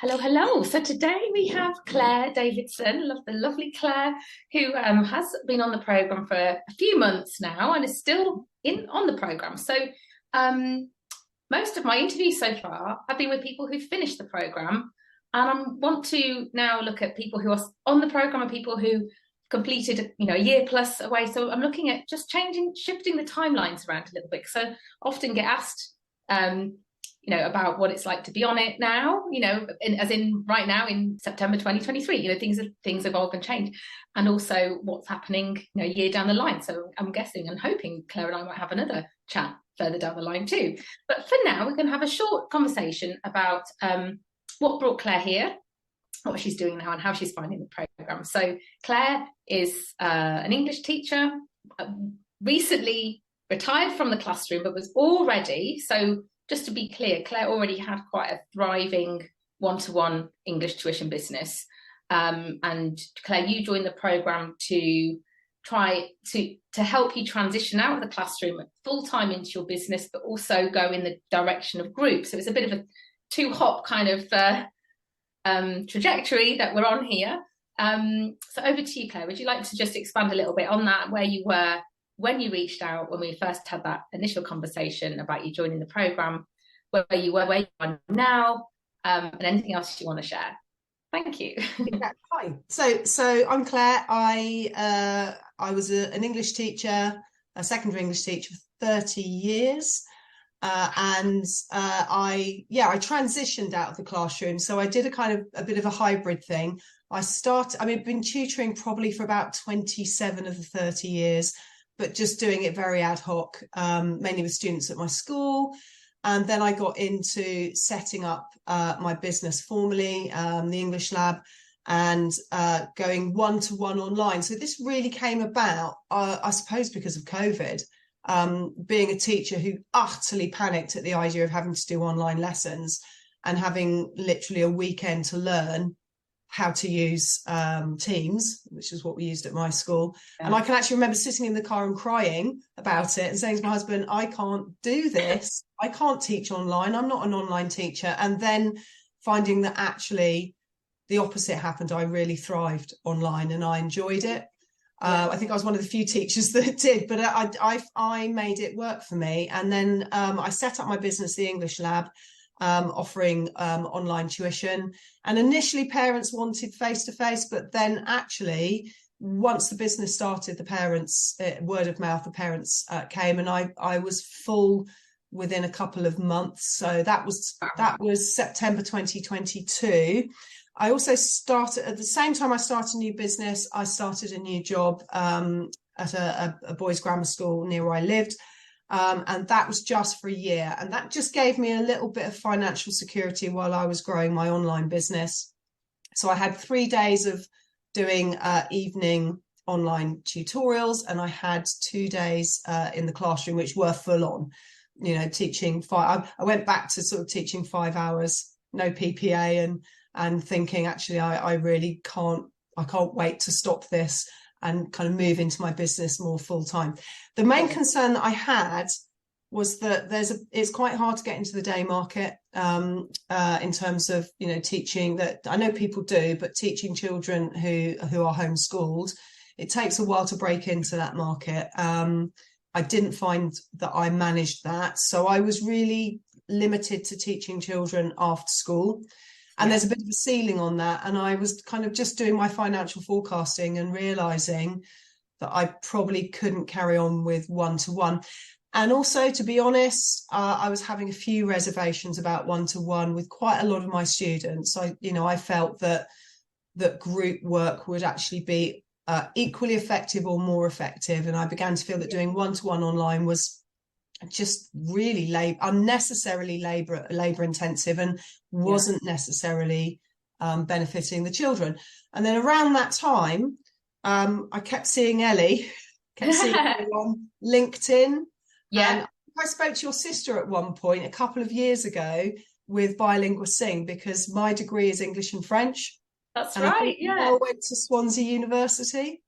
Hello, hello. So today we have Claire Davidson, the lovely Claire, who has been on the programme for a few months now and is still on the programme. So most of my interviews so far have been with people who've finished the programme, and I want to now look at people who are on the programme and people who completed, a year plus away. So I'm looking at just shifting the timelines around a little bit. So I often get asked about what it's like to be on it now, as in right now in September 2023, things evolve and change, and also what's happening, a year down the line. So I'm guessing and hoping Claire and I might have another chat further down the line too. But for now, we're going to have a short conversation about what brought Claire here, what she's doing now, and how she's finding the programme. So Claire is an English teacher, recently retired from the classroom, but was already, so just to be clear, Claire already had quite a thriving one-to-one English tuition business. And Claire, you joined the programme to try to help you transition out of the classroom full-time into your business, but also go in the direction of groups. So it's a bit of a two-hop kind of trajectory that we're on here. So over to you, Claire. Would you like to just expand a little bit on that, where you were when you reached out, when we first had that initial conversation about you joining the programme, where you were, where you are now, and anything else you want to share? Thank you. Yeah, hi. So I'm Claire. I was an English teacher, a secondary English teacher for 30 years. I transitioned out of the classroom. So I did a bit of a hybrid thing. I've been tutoring probably for about 27 of the 30 years, but just doing it very ad hoc, mainly with students at my school. And then I got into setting up my business formally, the English Lab, and going one-to-one online. So this really came about, I suppose, because of COVID. Being a teacher who utterly panicked at the idea of having to do online lessons and having literally a weekend to learn how to use Teams, which is what we used at my school. Yeah. And I can actually remember sitting in the car and crying about it and saying to my husband, I can't do this. I can't teach online. I'm not an online teacher. And then finding that actually the opposite happened. I really thrived online and I enjoyed it. I think I was one of the few teachers that did, but I made it work for me. And then I set up my business, the English Lab, offering online tuition. And initially parents wanted face-to-face, but then actually once the business started, the parents, word of mouth, the parents came, and I was full within a couple of months. So that was September 2022. I also started, at the same time I started a new business, I started a new job at a boys' grammar school near where I lived. And that was just for a year. And that just gave me a little bit of financial security while I was growing my online business. So I had 3 days of doing evening online tutorials, and I had 2 days in the classroom, which were full on, teaching I went back to sort of teaching 5 hours, no PPA, and thinking, actually, I really can't wait to stop this and kind of move into my business more full time. The main concern that I had was that it's quite hard to get into the day market in terms of, teaching. That I know people do, but teaching children who are homeschooled, it takes a while to break into that market. I didn't find that I managed that. So I was really limited to teaching children after school. And there's a bit of a ceiling on that. And I was kind of just doing my financial forecasting and realizing that I probably couldn't carry on with one-to-one. And also, to be honest, I was having a few reservations about one-to-one with quite a lot of my students. I felt that group work would actually be equally effective or more effective. And I began to feel that doing one-to-one online was just really unnecessarily labor intensive and wasn't necessarily benefiting the children. And then around that time, I kept seeing Ellie on LinkedIn. Yeah. And I spoke to your sister at one point a couple of years ago with Bilingual Sing, because my degree is English and French. That's right. I went to Swansea University.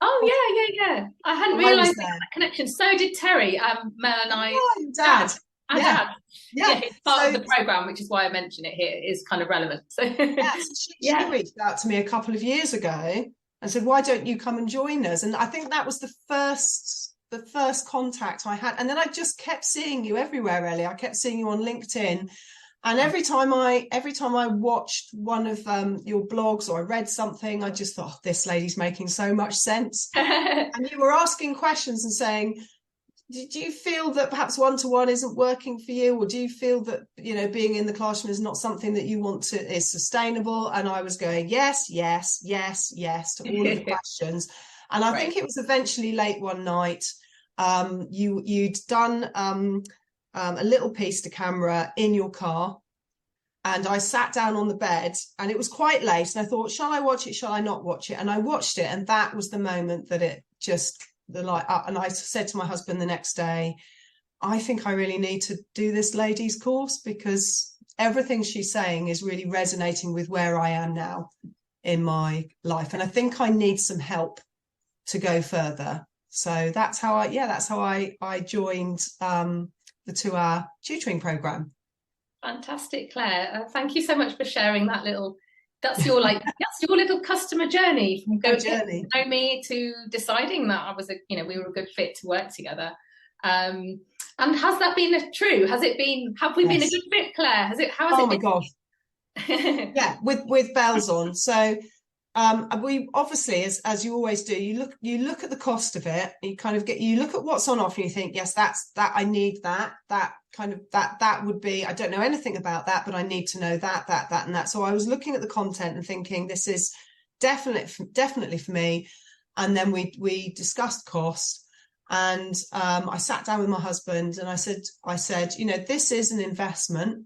Oh, yeah. I hadn't realised that connection. So did Terry, Mel and I. Oh, Dad. Our Yeah, dad. yeah. It's part So of the program, which is why I mention it here. It is kind of relevant. So yeah, so she reached out to me a couple of years ago and said, "Why don't you come and join us?" And I think that was the first contact I had. And then I just kept seeing you everywhere, Ellie. I kept seeing you on LinkedIn. And every time I watched one of your blogs or I read something, I just thought, oh, this lady's making so much sense. And you were asking questions and saying, do you feel that perhaps one-to-one isn't working for you, or do you feel that, you know, being in the classroom is not something that you want to is sustainable? And I was going yes, yes, yes, yes to all of the questions. And I think it was eventually late one night. You'd done a little piece to camera in your car, and I sat down on the bed, and it was quite late, and I thought, shall I watch it, shall I not watch it? And I watched it, and that was the moment that it just the light up. And I said to my husband the next day, I think I really need to do this ladies course, because everything she's saying is really resonating with where I am now in my life, and I think I need some help to go further. So that's how I joined the 2-hour tutoring program. Fantastic, Claire. Thank you so much for sharing that little. That's your little customer journey from going to know me to deciding that I was we were a good fit to work together. And has that been true? Have we been a good fit, Claire? Oh my gosh. Yeah, with bells on. So we obviously, as you always do, you look at the cost of it. You look at what's on offer and you think, yes, that's I need that would be, I don't know anything about that, but I need to know that and that. So I was looking at the content and thinking, this is definitely for me. And then we discussed cost, and I sat down with my husband and I said, you know, this is an investment.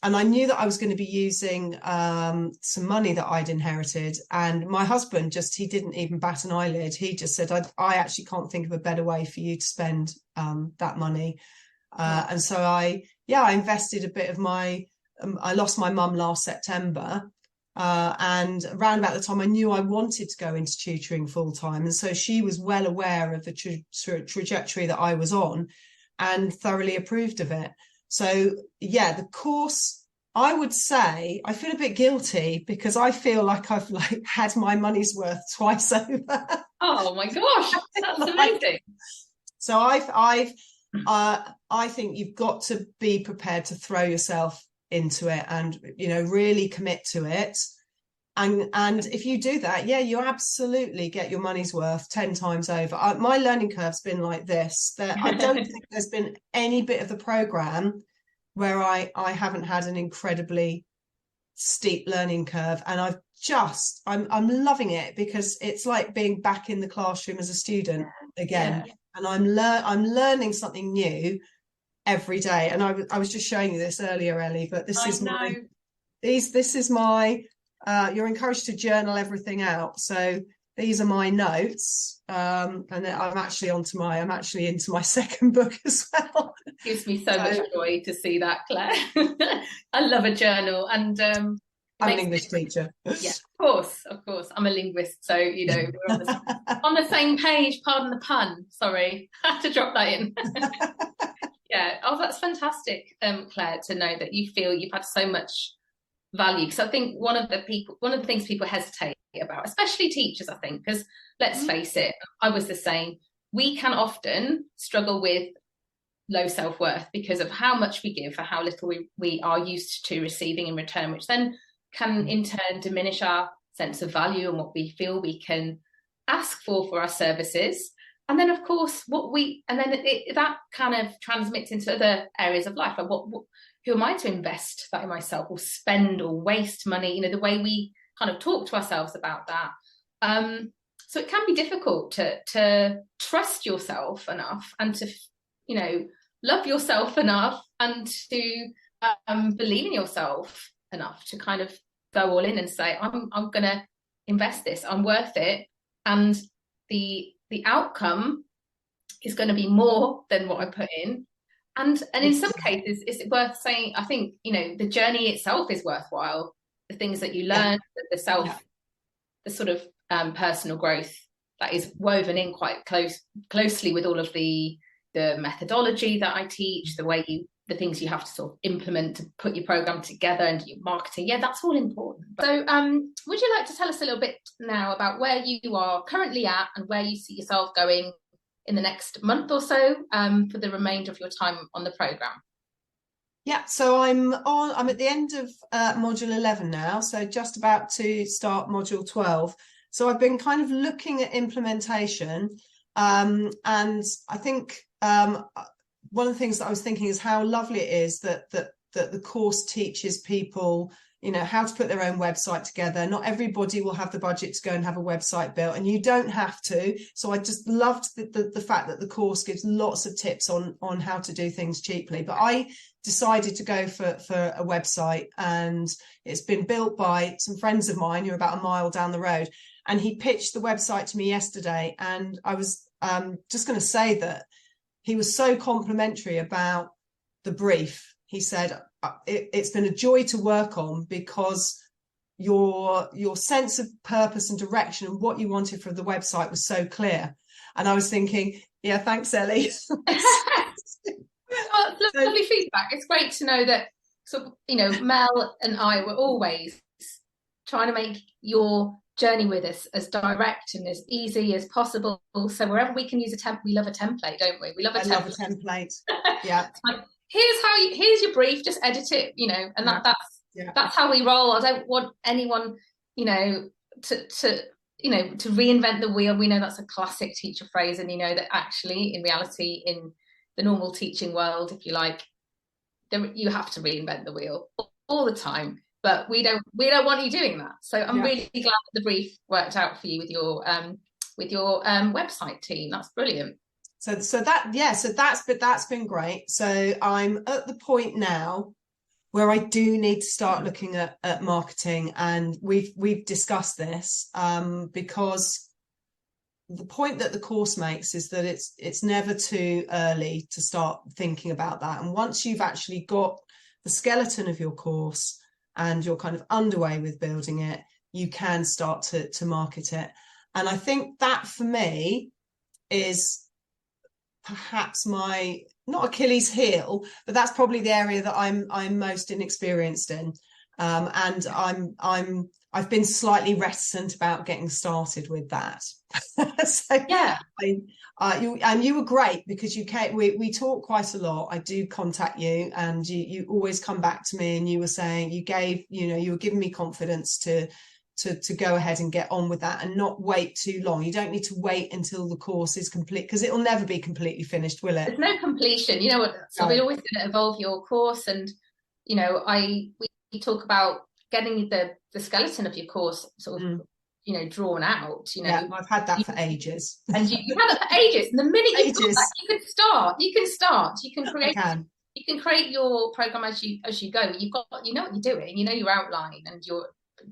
And I knew that I was going to be using some money that I'd inherited. And my husband he didn't even bat an eyelid. He just said, I actually can't think of a better way for you to spend that money. And so I invested a bit of I lost my mum last September. And around about the time I knew I wanted to go into tutoring full time. And so she was well aware of the trajectory that I was on and thoroughly approved of it. So yeah, the course, I would say, I feel a bit guilty because I feel like I've had my money's worth twice over. Oh my gosh, that's amazing. So I think you've got to be prepared to throw yourself into it and, you know, really commit to it. And if you do that, yeah, you absolutely get your money's worth 10 times over. My learning curve's been like this. I don't think there's been any bit of the program where I haven't had an incredibly steep learning curve. And I'm loving it, because it's like being back in the classroom as a student again. Yeah. And I'm learning something new every day. And I was just showing you this earlier, Ellie, but this is my you're encouraged to journal everything out. So these are my notes, and then I'm actually into my second book as well. It gives me so much joy to see that, Claire. I love a journal, and I'm an English teacher. Yeah, of course. I'm a linguist, so you know we're on the same page. Pardon the pun. Sorry, I had to drop that in. Yeah. Oh, that's fantastic, Claire, to know that you feel you've had so much value, because I think one of the things people hesitate about, especially teachers, I think, because let's face it, I was the same. We can often struggle with low self-worth because of how much we give for how little we are used to receiving in return, which then can in turn diminish our sense of value and what we feel we can ask for our services. And then of course that kind of transmits into other areas of life, like who am I to invest that in myself, or spend or waste money, you know, the way we kind of talk to ourselves about that. So it can be difficult to trust yourself enough and to, you know, love yourself enough and to believe in yourself enough to kind of go all in and say, I'm going to invest this, I'm worth it. And the outcome is going to be more than what I put in. And in some cases, is it worth saying, I think, you know, the journey itself is worthwhile. The things that you learn, the sort of personal growth that is woven in quite closely with all of the the methodology that I teach, the things you have to sort of implement to put your program together and your marketing. Yeah, that's all important. So would you like to tell us a little bit now about where you are currently at and where you see yourself going in the next month or so for the remainder of your time on the program? Yeah, so I'm at the end of module 11 now, so just about to start module 12. So I've been kind of looking at implementation, and I think one of the things that I was thinking is how lovely it is that the course teaches people, you know, how to put their own website together. Not everybody will have the budget to go and have a website built, and you don't have to. So I just loved the fact that the course gives lots of tips on how to do things cheaply. But I decided to go for a website, and it's been built by some friends of mine who are about a mile down the road. And he pitched the website to me yesterday, and I was just going to say that he was so complimentary about the brief. He said, it's been a joy to work on because your sense of purpose and direction and what you wanted for the website was so clear. And I was thinking, yeah, thanks, Ellie. Well, lovely feedback. It's great to know that, sort of, you know, Mel and I were always trying to make your journey with us as direct and as easy as possible. So wherever we can use we love a template, don't we? We love a template. Love a template. Yeah. Like, here's your brief, just edit it, you know, and that's how we roll. I don't want anyone, you know, to reinvent the wheel. We know that's a classic teacher phrase, and you know that actually in reality, in the normal teaching world, if you like, you have to reinvent the wheel all the time. But we don't want you doing that. So I'm really glad that the brief worked out for you with your website team. That's brilliant. So that's been great. So I'm at the point now where I do need to start looking at marketing, and we've discussed this because the point that the course makes is that it's never too early to start thinking about that. And once you've actually got the skeleton of your course and you're kind of underway with building it, you can start to market it. And I think that for me is perhaps my, not Achilles heel, but that's probably the area that I'm most inexperienced in. And I've been slightly reticent about getting started with that. So yeah, you were great because we talk quite a lot. I do contact you, and you always come back to me, and you were saying you were giving me confidence to go ahead and get on with that and not wait too long. You don't need to wait until the course is complete, because it will never be completely finished, will it? There's no completion. You know what? So we're always going to evolve your course, and you know, we talk about getting the skeleton of your course sort of drawn out. You know, I've had that for ages, and you had it for ages. And the minute you've got that, you can start. You can create. You can create your program as you go. You've got, you know what you're doing. You know your outline, and you're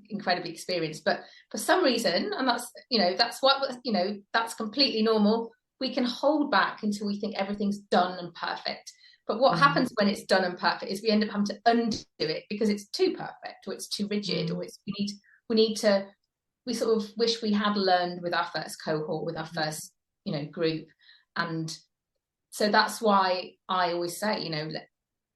incredibly experienced. But for some reason, and that's completely normal, we can hold back until we think everything's done and perfect. But what happens when it's done and perfect is we end up having to undo it because it's too perfect, or it's too rigid, or we sort of wish we had learned with our first cohort, with our first group. And so that's why I always say,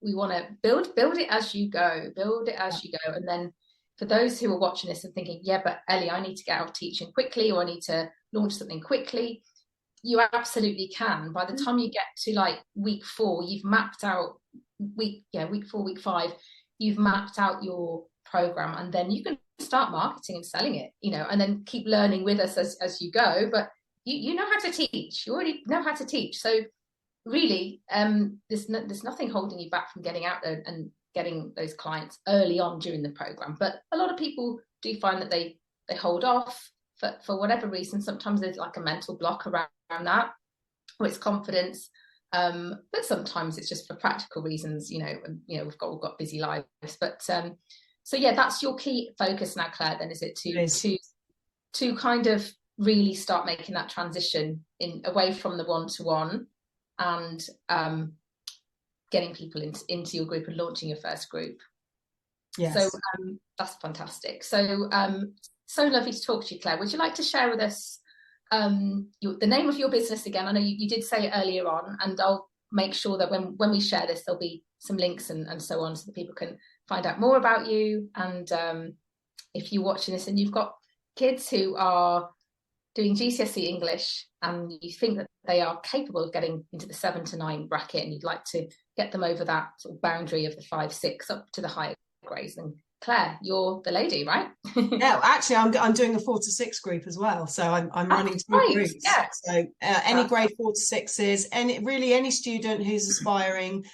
we want to build it as you go, and then for those who are watching this and thinking, yeah, but Ellie, I need to get out of teaching quickly, or I need to launch something quickly, you absolutely can. By the time you get to like week 4, you've mapped out week 4, week 5, you've mapped out your program, and then you can start marketing and selling it, and then keep learning with us as you go. But you know how to teach. You already know how to teach. So really, there's nothing holding you back from getting out there and getting those clients early on during the program. But a lot of people do find that they hold off for whatever reason. Sometimes there's like a mental block around that, or it's confidence, but sometimes it's just for practical reasons. We've got busy lives. But so yeah, that's your key focus now, Claire. Then is it to kind of really start making that transition away from the one-to-one, and getting people into your group and launching your first group. Yes. So that's fantastic. So so lovely to talk to you, Claire. Would you like to share with us the name of your business again? I know you did say it earlier on, and I'll make sure that when we share this, there'll be some links and so on, so that people can find out more about you. And if you're watching this and you've got kids who are doing GCSE English and you think that they are capable of getting into the 7 to 9 bracket, and you'd like to get them over that sort of boundary of the 5, 6 up to the higher grades, then Claire, you're the lady, right? Yeah, actually, I'm doing a 4 to 6 group as well, so I'm running 2 groups. Yeah. So any grade 4 to 6s, any student who's aspiring,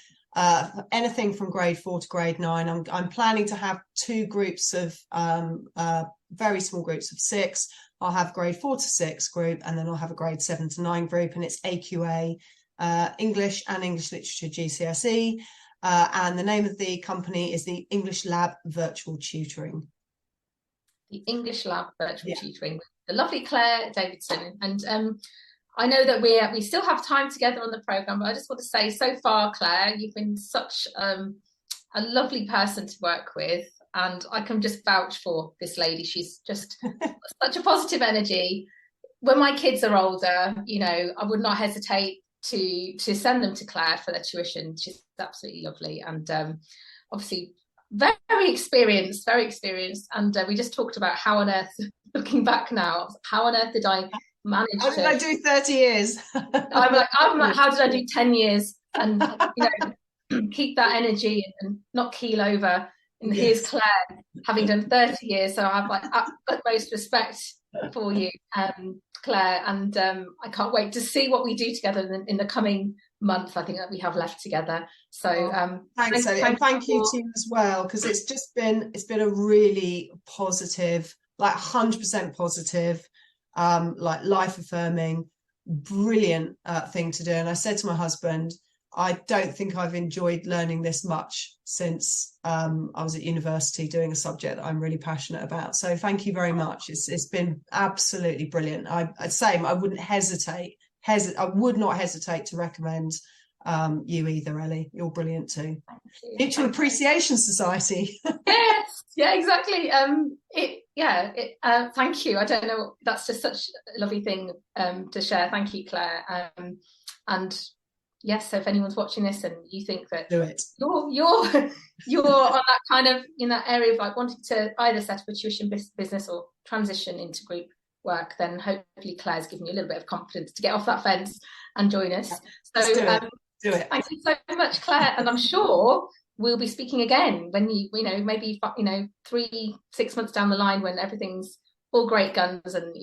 anything from grade 4 to grade 9. I'm planning to have 2 groups of very small groups of 6. I'll have grade 4 to 6 group, and then I'll have a grade 7 to 9 group, and it's AQA, English and English Literature GCSE. And the name of the company is the English Lab Virtual Tutoring. The English Lab Virtual Tutoring. The lovely Claire Davidson. And I know that we still have time together on the programme, but I just want to say, so far, Claire, you've been such a lovely person to work with. And I can just vouch for this lady. She's just such a positive energy. When my kids are older, I would not hesitate to send them to Claire for their tuition. She's absolutely lovely, and obviously very experienced. And we just talked about how on earth, looking back now, how on earth did I manage? How did I do 30 years? I'm like, how did I do 10 years and keep that energy and not keel over? And here's Claire having done 30 years, so I have utmost respect for you, Claire, and I can't wait to see what we do together in the coming month. I think that we have left together. So thanks, Ellie, and thank you to you as well, because it's been a really positive, like 100% positive, like life affirming, brilliant thing to do. And I said to my husband, I don't think I've enjoyed learning this much since I was at university doing a subject that I'm really passionate about. So thank you very much. It's been absolutely brilliant. I wouldn't hesitate. I would not hesitate to recommend you either, Ellie. You're brilliant too. Mutual Appreciation Society. Yes, yeah, exactly. Thank you. I don't know. That's just such a lovely thing to share. Thank you, Claire. And yes, so if anyone's watching this and you think that do it, you're on that kind of in that area of like wanting to either set up a tuition business or transition into group work, then hopefully Claire's given you a little bit of confidence to get off that fence and join us. So do it. Thank you so much, Claire, and I'm sure we'll be speaking again when maybe 3-6 months down the line when everything's all great guns and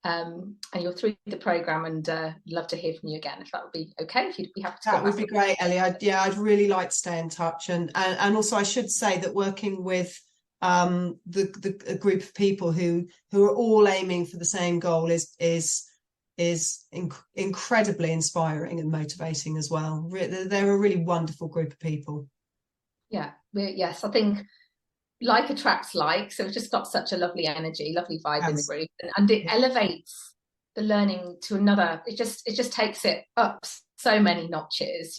and you're through the programme, and love to heir from you again, if that would be okay, if you'd be happy to. That would be great, Ellie. I'd really like to stay in touch, and also I should say that working with the group of people who are all aiming for the same goal is incredibly inspiring and motivating as well. They're a really wonderful group of people. Yes, I think like attracts like, so we've just got such a lovely energy, lovely vibe in the group, and it elevates the learning to another. It just takes it up so many notches,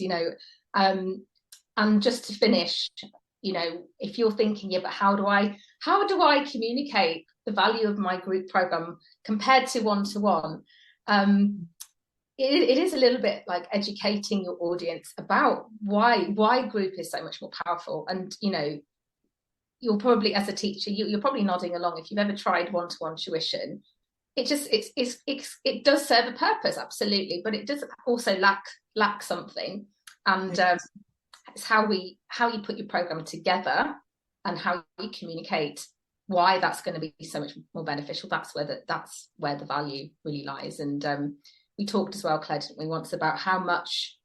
and just to finish, if you're thinking, but how do I communicate the value of my group program compared to one-to-one? It is a little bit like educating your audience about why group is so much more powerful. And you're probably, as a teacher, you're probably nodding along if you've ever tried one-to-one tuition. It does serve a purpose, absolutely, but it does also lack something. And it's how you put your program together and how you communicate why that's going to be so much more beneficial. That's where the value really lies. And we talked as well, Claire, didn't we, once about how much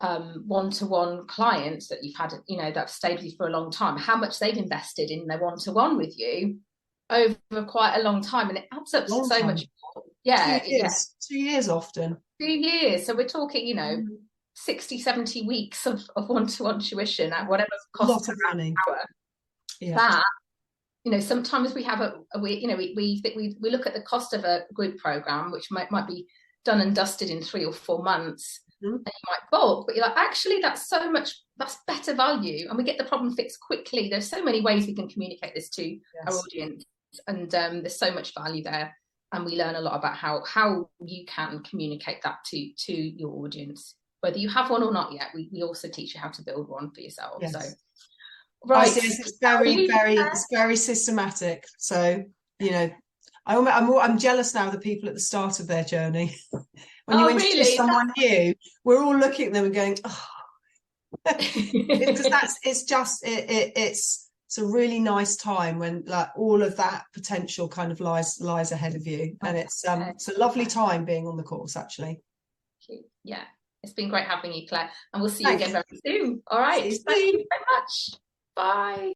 one-to-one clients that you've had, that have stayed with you for a long time, how much they've invested in their one-to-one with you over quite a long time, and it adds up so much more. 2 years often. 2 years. So we're talking, 60-70 weeks of one-to-one tuition at whatever cost. A lot of money. That, sometimes we have we look at the cost of a group program, which might be done and dusted in 3 or 4 months. And you might balk, but you're like, actually, that's better value, and we get the problem fixed quickly. There's so many ways we can communicate this to our audience, and there's so much value there. and we learn a lot about how you can communicate that to your audience, whether you have one or not yet. We also teach you how to build one for yourself. Yes. So right, yes, it's very systematic. So, you know, I'm jealous now of the people at the start of their journey. When you introduce really? someone new, we're all looking at them and going, oh, because it's a really nice time when like all of that potential kind of lies ahead of you, and it's a lovely time being on the course, actually. Yeah, it's been great having you, Claire, and we'll see you again very soon. All right, thank you very much. Bye.